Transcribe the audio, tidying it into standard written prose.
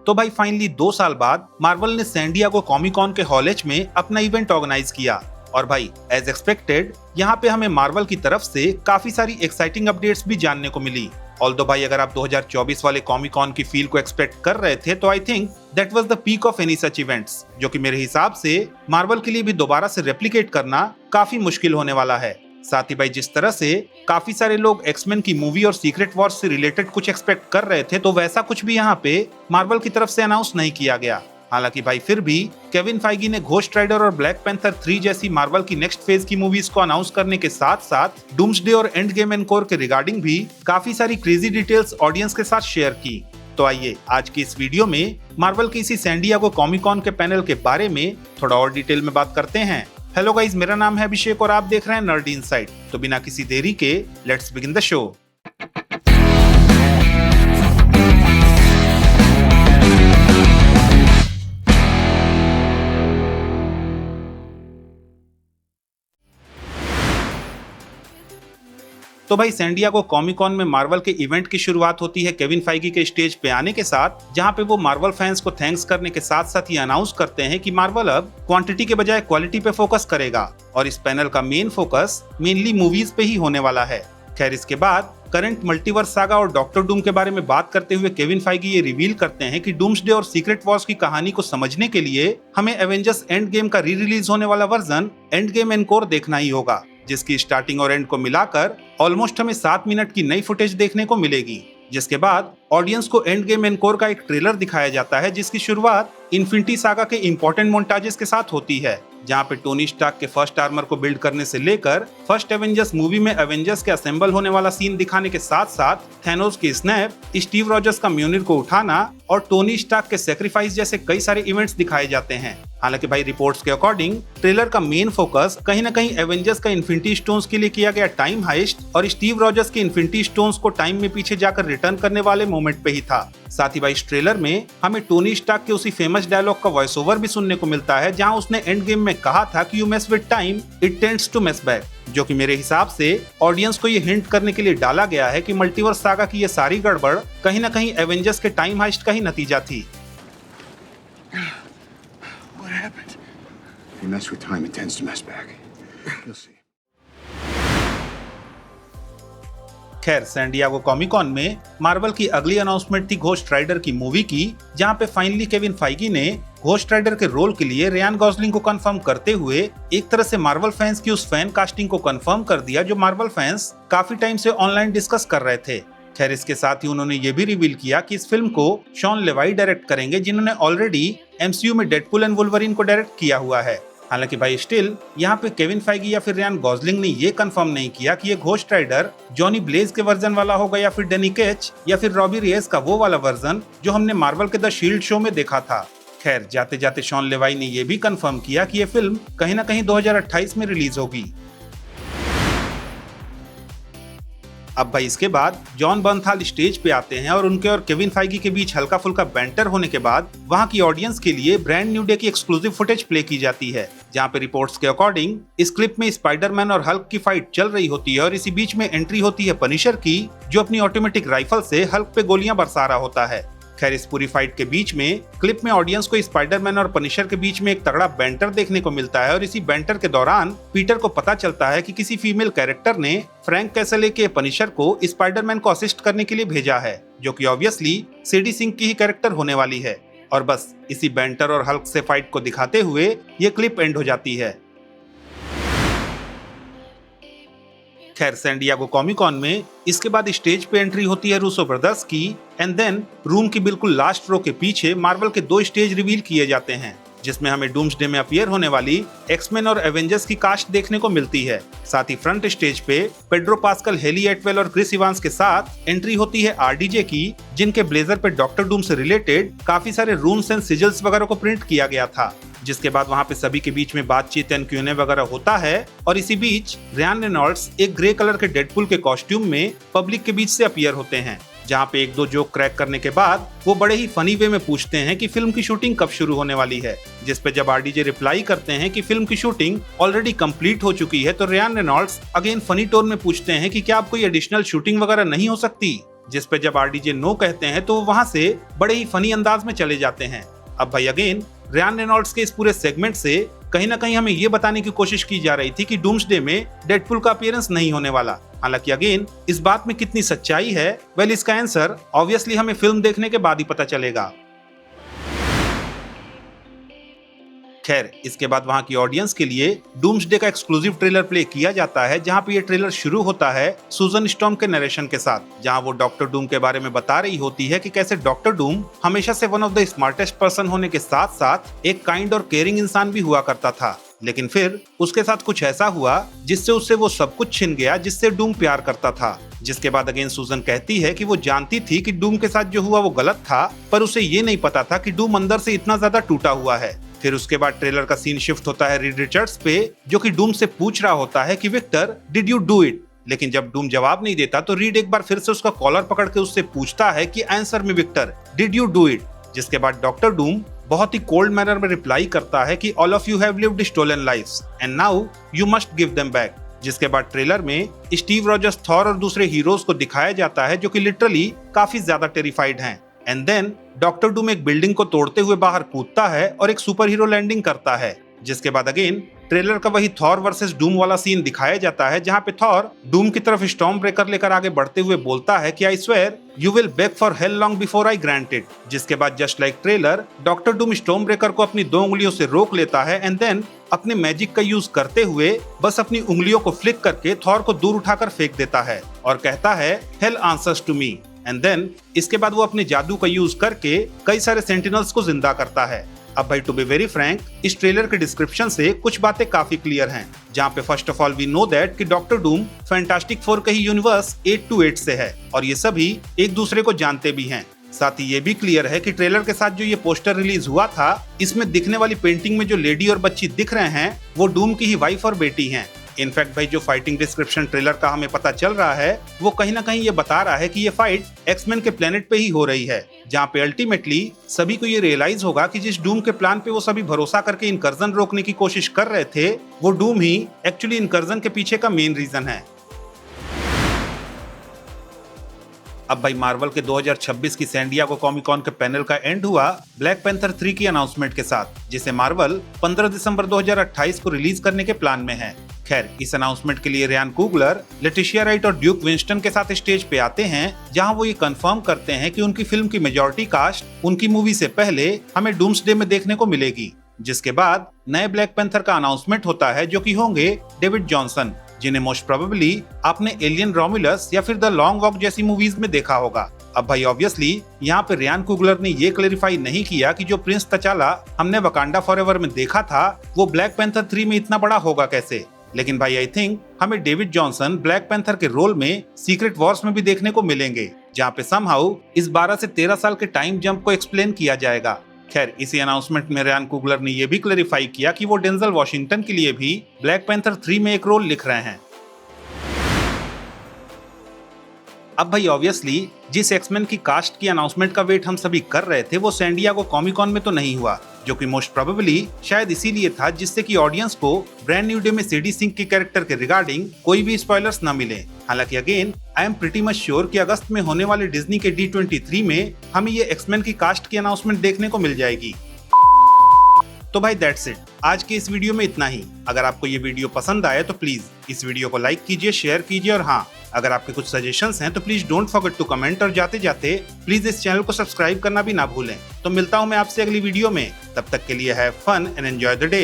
तो भाई फाइनली 2 साल बाद मार्वल ने सैन डिएगो कॉमिक कॉन के हॉल एच में अपना इवेंट ऑर्गेनाइज किया और भाई एज एक्सपेक्टेड यहाँ पे हमें मार्वल की तरफ से काफी सारी एक्साइटिंग अपडेट्स भी जानने को मिली। ऑल्दो भाई अगर आप 2024 वाले कॉमिक कॉन की फील को एक्सपेक्ट कर रहे थे तो I think that was the peak of any such events, जो कि मेरे हिसाब से मार्वल के लिए भी दोबारा से रेप्लिकेट करना काफी मुश्किल होने वाला है। साथ ही भाई जिस तरह से काफी सारे लोग एक्समैन की मूवी और सीक्रेट वॉर्स से रिलेटेड कुछ एक्सपेक्ट कर रहे थे, तो वैसा कुछ भी यहाँ पे मार्वल की तरफ से अनाउंस नहीं किया गया। हालांकि भाई फिर भी केविन फाइगी ने घोस्ट राइडर और ब्लैक पैंथर 3 जैसी मार्वल की नेक्स्ट फेज की मूवीज को अनाउंस करने के साथ साथ डूम्सडे और एंड गेम एनकोर के रिगार्डिंग भी काफी सारी क्रेजी डिटेल्स ऑडियंस के साथ शेयर की। तो आइए आज की इस वीडियो में मार्वल की इसी सैन डिएगो कॉमिक कॉन के पैनल के बारे में थोड़ा और डिटेल में बात करते हैं। हेलो गाइस, मेरा नाम है अभिषेक और आप देख रहे हैं नर्ड इनसाइड। तो बिना किसी देरी के लेट्स बिगिन द शो। तो भाई सैन डिएगो कॉमिक कॉन में मार्वल के इवेंट की शुरुआत होती है केविन फाइगी के स्टेज पे आने के साथ, जहां पे वो मार्वल फैंस को थैंक्स करने के साथ साथ ये अनाउंस करते हैं कि मार्वल अब क्वांटिटी के बजाय क्वालिटी पे फोकस करेगा और इस पैनल का मेन फोकस मेनली मूवीज पे ही होने वाला है। खैर इसके बाद करंट मल्टीवर्स सागा और डॉक्टर डूम के बारे में बात करते हुए केविन फाइगी ये रिवील करते हैं कि डूम्सडे और सीक्रेट वॉर्स की कहानी को समझने के लिए हमें एवेंजर्स एंड गेम का री रिलीज होने वाला वर्जन एंड गेम एनकोर देखना ही होगा, जिसकी स्टार्टिंग और एंड को मिलाकर ऑलमोस्ट हमें 7 मिनट की नई फुटेज देखने को मिलेगी। जिसके बाद ऑडियंस को एंड गेम एनकोर का एक ट्रेलर दिखाया जाता है, जिसकी शुरुआत इन्फिनिटी सागा के इंपॉर्टेंट मोन्टाजेस के साथ होती है, जहाँ पे टोनी स्टार्क के फर्स्ट आर्मर को बिल्ड करने से लेकर फर्स्ट एवेंजर्स मूवी में एवेंजर्स के असेंबल होने वाला सीन दिखाने के साथ साथ थैनोस की स्नैप, स्टीव रॉजर्स का म्योनिर को उठाना और टोनी स्टार्क के सैक्रिफाइस जैसे कई सारे इवेंट्स दिखाए जाते हैं। हालांकि भाई रिपोर्ट्स के अकॉर्डिंग ट्रेलर का मेन फोकस कहीं न कहीं एवेंजर्स का इन्फिनिटी स्टोन्स के लिए किया गया टाइम हाइस्ट और स्टीव रॉजर्स के इन्फिनिटी स्टोन्स को टाइम में पीछे जाकर रिटर्न करने वाले मोमेंट पे ही था। साथ ही भाई इस ट्रेलर में हमें टोनी स्टार्क के उसी फेमस डायलॉग का वॉइस ओवर भी सुनने को मिलता है, जहां उसने एंड गेम में कहा था कि you mess with time it tends to mess back, जो कि मेरे हिसाब से ऑडियंस को ये हिंट करने के लिए डाला गया है कि मल्टीवर्स सागा की ये सारी गड़बड़ कहीं न कहीं एवेंजर्स के टाइम हाइस्ट का ही नतीजा थी। You mess with time, it tends to mess back. You'll see. खैर सैन डिएगो कॉमिक कॉन में मार्वल की अगली अनाउंसमेंट थी घोस्ट राइडर की मूवी की, जहां पे फाइनली केविन फाइगी ने घोस्ट राइडर के रोल के लिए रियान गॉसलिंग को कंफर्म करते हुए एक तरह से मार्वल फैंस की उस फैन कास्टिंग को कंफर्म कर दिया जो मार्वल फैंस काफी टाइम से ऑनलाइन डिस्कस कर रहे थे। खैर इसके साथ ही उन्होंने ये भी रिवील किया कि इस फिल्म को शॉन लेवाई डायरेक्ट करेंगे, जिन्होंने ऑलरेडी एमसीयू में डेडपूल एंड वुल्वरीन को डायरेक्ट किया हुआ है। हालांकि भाई स्टिल यहाँ पे केविन फाइगी या फिर रियान गॉसलिंग ने ये कंफर्म नहीं किया कि ये घोस्ट राइडर जॉनी ब्लेज के वर्जन वाला होगा या फिर डेनी केच या फिर रॉबी रेस का वो वाला वर्जन जो हमने मार्वल के द शील्ड शो में देखा था। खैर जाते जाते शॉन लेवाई ने ये भी कंफर्म किया कि ये फिल्म कहीं ना कहीं 2028 में रिलीज होगी। अब भाई इसके बाद जॉन बर्नथाल स्टेज पे आते हैं और उनके और केविन फाइगी के बीच हल्का फुल्का बैंटर होने के बाद वहां की ऑडियंस के लिए ब्रांड न्यू डे की एक्सक्लूसिव फुटेज प्ले की जाती है, जहां पे रिपोर्ट्स के अकॉर्डिंग इस क्लिप में स्पाइडरमैन और हल्क की फाइट चल रही होती है और इसी बीच में एंट्री होती है पनिशर की, जो अपनी ऑटोमेटिक राइफल से हल्क पे गोलियां बरसा रहा होता है। खैर इस पूरी फाइट के बीच में क्लिप में ऑडियंस को स्पाइडरमैन और पनिशर के बीच में एक तगड़ा बैंटर देखने को मिलता है और इसी बैंटर के दौरान पीटर को पता चलता है कि किसी फीमेल कैरेक्टर ने फ्रैंक कैसले के पनिशर को स्पाइडरमैन को असिस्ट करने के लिए भेजा है, जो कि ऑब्वियसली सेडी सिंह की ही कैरेक्टर होने वाली है। और बस इसी बैंटर और हल्क से फाइट को दिखाते हुए ये क्लिप एंड हो जाती है। खैर सैन डिएगो कॉमिक कॉन में इसके बाद स्टेज पे एंट्री होती है रूसो ब्रदर्स की एंड देन रूम की बिल्कुल लास्ट रो के पीछे मार्वल के 2 स्टेज रिवील किए जाते हैं, जिसमें हमें डूम्सडे में अपीयर होने वाली एक्समैन और एवेंजर्स की कास्ट देखने को मिलती है। साथ ही फ्रंट स्टेज पे पेड्रो पास्कल, हेली एटवेल और क्रिस इवांस के साथ एंट्री होती है आरडीजे की, जिनके ब्लेजर पे डॉक्टर डूम से रिलेटेड काफी सारे रून्स एंड सिजल्स वगैरह को प्रिंट किया गया था। जिसके बाद वहां पे सभी के बीच में बातचीत एंड क्यूएनए वगैरह होता है और इसी बीच रियान रेनॉल्ड्स एक ग्रे कलर के डेडपूल के कॉस्ट्यूम में पब्लिक के बीच से अपीयर होते हैं, जहां पे एक दो जोक क्रैक करने के बाद वो बड़े ही फनी वे में पूछते हैं कि फिल्म की शूटिंग कब शुरू होने वाली है, जिस पे जब आरडीजे रिप्लाई करते हैं कि फिल्म की शूटिंग ऑलरेडी कंप्लीट हो चुकी है, तो Ryan Reynolds again funny tone में पूछते हैं कि क्या आप कोई एडिशनल शूटिंग वगैरह नहीं हो सकती, जिस पे जब आरडीजे नो कहते हैं तो वो वहां से बड़े ही फनी अंदाज में चले जाते हैं। अब भाई अगेन रियान रेनॉल्ड्स के इस पूरे सेगमेंट से कहीं ना कहीं हमें ये बताने की कोशिश की जा रही थी कि डूम्सडे में डेडपूल का अपीयरेंस नहीं होने वाला। हालांकि अगेन इस बात में कितनी सच्चाई है, वेल इसका आंसर ऑब्वियसली हमें फिल्म देखने के बाद ही पता चलेगा। खैर, इसके बाद वहां की ऑडियंस के लिए डूम्सडे का एक्सक्लूसिव ट्रेलर प्ले किया जाता है, जहां पे ये ट्रेलर शुरू होता है सूजन स्टॉर्म के नरेशन के साथ, जहां वो डॉक्टर डूम के बारे में बता रही होती है कि कैसे डॉक्टर डूम हमेशा से one of the smartest person होने के साथ साथ एक काइंड और केयरिंग इंसान भी हुआ करता था, लेकिन फिर उसके साथ कुछ ऐसा हुआ जिससे उससे वो सब कुछ छिन गया जिससे डूम प्यार करता था। जिसके बाद अगेन सूजन कहती है कि वो जानती थी कि डूम के साथ जो हुआ वो गलत था, पर उसे ये नहीं पता था कि डूम अंदर से इतना ज्यादा टूटा हुआ है। फिर उसके बाद ट्रेलर का सीन शिफ्ट होता है रीड रिचर्ड्स पे, जो कि डूम से पूछ रहा होता है कि Victor did you do it, लेकिन जब डूम जवाब नहीं देता तो रीड एक बार फिर से उसका कॉलर पकड़ के उससे पूछता है कि answer me Victor, did you do it. जिसके बाद डॉक्टर डूम बहुत ही कोल्ड मैनर में रिप्लाई करता है कि all of you have lived stolen lives and now you must give them back. जिसके बाद ट्रेलर में स्टीव रॉजर्स, थॉर और दूसरे हीरोज को दिखाया जाता है जो कि लिटरली काफी ज्यादा टेरिफाइड हैं। एंड देन डॉक्टर डूम एक बिल्डिंग को तोड़ते हुए बाहर कूदता है और एक सुपर हीरो लैंडिंग करता है। जिसके बाद अगेन ट्रेलर का वही थॉर वर्सेस डूम वाला सीन दिखाया जाता है, जहां पे थॉर डूम की तरफ स्टॉर्म ब्रेकर लेकर आगे बढ़ते हुए बोलता है कि I swear you will bag for hello long before I grant it. जिसके बाद just like trailer doctor Doom storm breaker को अपनी 2 उंगलियों से रोक लेता है एंड देन अपने मैजिक का यूज करते हुए बस अपनी उंगलियों को फ्लिक करके थॉर को दूर उठाकर फेंक देता है और कहता है hell answers to me. And then इसके बाद वो अपने जादू का यूज करके कई सारे सेंटिनल्स को जिंदा करता है। अब भाई टू बी वेरी फ्रैंक, इस ट्रेलर के डिस्क्रिप्शन से कुछ बातें काफी क्लियर हैं, जहां पे first of all we know that कि डॉक्टर डूम फैंटास्टिक 4 के ही यूनिवर्स 828 से है और ये सभी एक दूसरे को जानते भी हैं। साथ ही ये भी क्लियर है कि ट्रेलर के साथ जो ये पोस्टर रिलीज हुआ था, इसमें दिखने वाली पेंटिंग में जो लेडी और बच्ची दिख रहे हैं वो डूम की ही वाइफ और बेटी हैं। इनफैक्ट भाई जो फाइटिंग डिस्क्रिप्शन ट्रेलर का हमें पता चल रहा है वो कहीं ना कहीं ये बता रहा है कि ये फाइट एक्समैन के प्लेनेट पे ही हो रही है, जहाँ पे अल्टीमेटली सभी को ये रियलाइज होगा कि जिस डूम के प्लान पे वो सभी भरोसा करके इनकर्जन रोकने की कोशिश कर रहे थे, वो डूम ही एक्चुअली इनकर्जन के पीछे का मेन रीजन है। अब भाई मार्वल के 2026 की सैन डिएगो कॉमिक कॉन के पैनल का एंड हुआ ब्लैक पैंथर 3 की अनाउंसमेंट के साथ, जिसे मार्वल 15 दिसंबर 2028 को रिलीज करने के प्लान में है। खैर, इस अनाउंसमेंट के लिए रियान कुगलर, लेटिशिया राइट और ड्यूक विंस्टन के साथ स्टेज पे आते हैं, जहां वो ये कंफर्म करते हैं कि उनकी फिल्म की मेजॉरिटी कास्ट उनकी मूवी से पहले हमें डूम्सडे में देखने को मिलेगी। जिसके बाद नए ब्लैक पैंथर का अनाउंसमेंट होता है, जो कि होंगे डेविड जॉनसन, जिन्हें मोस्ट प्रोबेबली आपने एलियन रोमुलस या फिर द लॉन्ग वॉक जैसी मूवीज में देखा होगा। अब भाई ऑब्वियसली यहाँ पे रियान कुगलर ने ये क्लेरिफाई नहीं किया कि जो प्रिंस तचाला हमने वकांडा फॉरएवर में देखा था वो ब्लैक पैंथर 3 में इतना बड़ा होगा कैसे, लेकिन भाई आई थिंक हमें डेविड जॉनसन ब्लैक पैंथर के रोल में सीक्रेट वॉर्स में भी देखने को मिलेंगे, जहाँ पे समहाउ इस 12 से 13 साल के टाइम जंप को एक्सप्लेन किया जाएगा। खैर, इसी अनाउंसमेंट में रियान कुगलर ने यह भी क्लेरिफाई किया कि वो डेंजल वॉशिंगटन के लिए भी ब्लैक पैंथर 3 में एक रोल लिख रहे हैं। अब भाई ऑब्वियसली जिस एक्समैन की कास्ट की अनाउंसमेंट का वेट हम सभी कर रहे थे वो सैन डिएगो कॉमिक कॉन में तो नहीं हुआ, जो कि मोस्ट प्रोबेबली शायद इसीलिए था जिससे कि ऑडियंस को ब्रांड न्यू डे में सीडी सिंक के कैरेक्टर के रिगार्डिंग कोई भी स्पॉयलर्स न मिले। हालांकि again I am pretty much sure कि अगस्त में होने वाले डिज्नी के D23 में हमें ये एक्समैन की कास्ट की अनाउंसमेंट देखने को मिल जाएगी। तो भाई दैट्स इट, आज के इस वीडियो में इतना ही। अगर आपको ये वीडियो पसंद आए तो प्लीज इस वीडियो को लाइक कीजिए, शेयर कीजिए और हाँ, अगर आपके कुछ सजेशंस हैं तो please don't forget to comment और जाते जाते प्लीज इस चैनल को सब्सक्राइब करना भी ना भूलें। तो मिलता हूं मैं आपसे अगली वीडियो में, तब तक के लिए have fun and enjoy the day.